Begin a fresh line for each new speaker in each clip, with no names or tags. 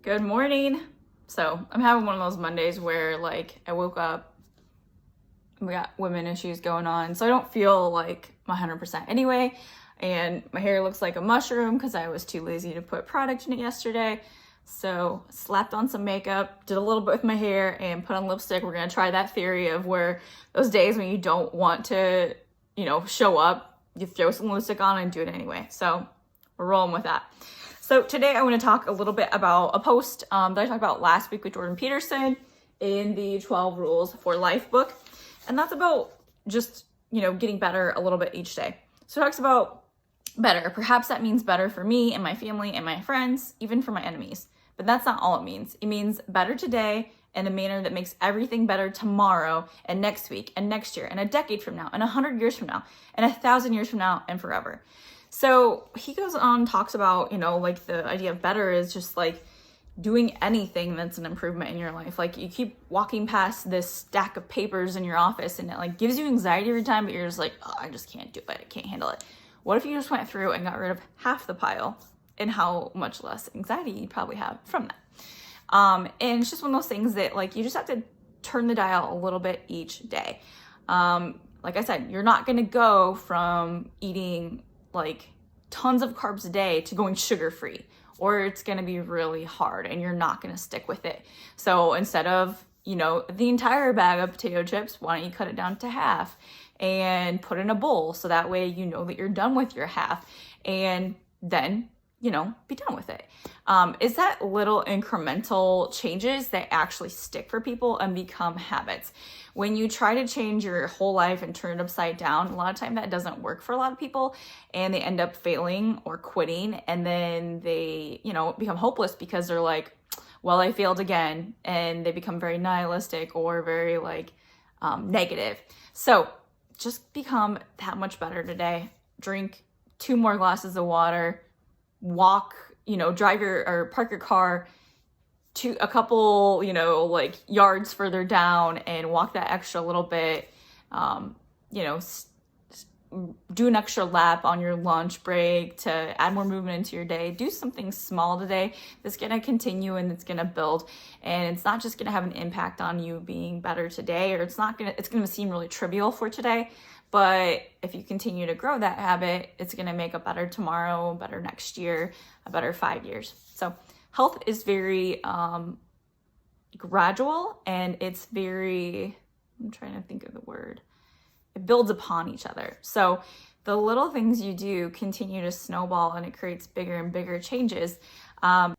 Good morning. So I'm having one of those Mondays where like I woke up, we got women issues going on, so I don't feel like 100% anyway, and my hair looks like a mushroom because I was too lazy to put product in it yesterday. So slapped on some makeup, did a little bit with my hair, and put on lipstick. We're gonna try that theory of where those days when you don't want to, show up, you throw some lipstick on and do it anyway. So we're rolling with that. So today I want to talk a little bit about a post that I talked about last week with Jordan Peterson in the 12 Rules for Life book. And that's about just, getting better a little bit each day. So it talks about better. Perhaps that means better for me and my family and my friends, even for my enemies. But that's not all it means. It means better today in a manner that makes everything better tomorrow and next week and next year and a decade from now and 100 years from now and 1,000 years from now and forever. So he goes on, talks about, like the idea of better is just like doing anything that's an improvement in your life. Like you keep walking past this stack of papers in your office and it like gives you anxiety every time, but you're just like, oh, I just can't do it. I can't handle it. What if you just went through and got rid of half the pile, and how much less anxiety you'd probably have from that? And it's just one of those things that like you just have to turn the dial a little bit each day. Like I said, you're not going to go from eating like tons of carbs a day to going sugar-free, or it's going to be really hard and you're not going to stick with it. So instead of, the entire bag of potato chips, why don't you cut it down to half and put in a bowl so that way you know that you're done with your half, and then be done with it. Is that little incremental changes that actually stick for people and become habits. When you try to change your whole life and turn it upside down, a lot of time that doesn't work for a lot of people, and they end up failing or quitting, and then they, become hopeless because they're like, well, I failed again, and they become very nihilistic or very negative. So just become that much better today. Drink 2 more glasses of water. Walk, drive or park your car to a couple, yards further down and walk that extra little bit. Do an extra lap on your lunch break to add more movement into your day. Do something small today that's going to continue and it's going to build. And it's not just going to have an impact on you being better today, or it's going to seem really trivial for today. But if you continue to grow that habit, it's going to make a better tomorrow, a better next year, a better 5 years. So health is very gradual, and it's very, I'm trying to think of the word, it builds upon each other. So the little things you do continue to snowball, and it creates bigger and bigger changes. And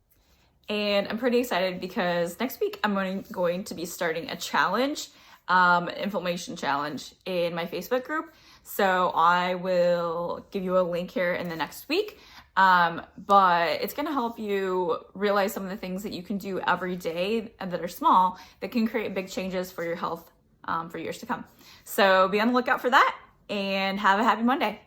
I'm pretty excited because next week I'm going to be starting a challenge, inflammation challenge in my Facebook group. So I will give you a link here in the next week. But it's going to help you realize some of the things that you can do every day that are small that can create big changes for your health, for years to come. So be on the lookout for that, and have a happy Monday.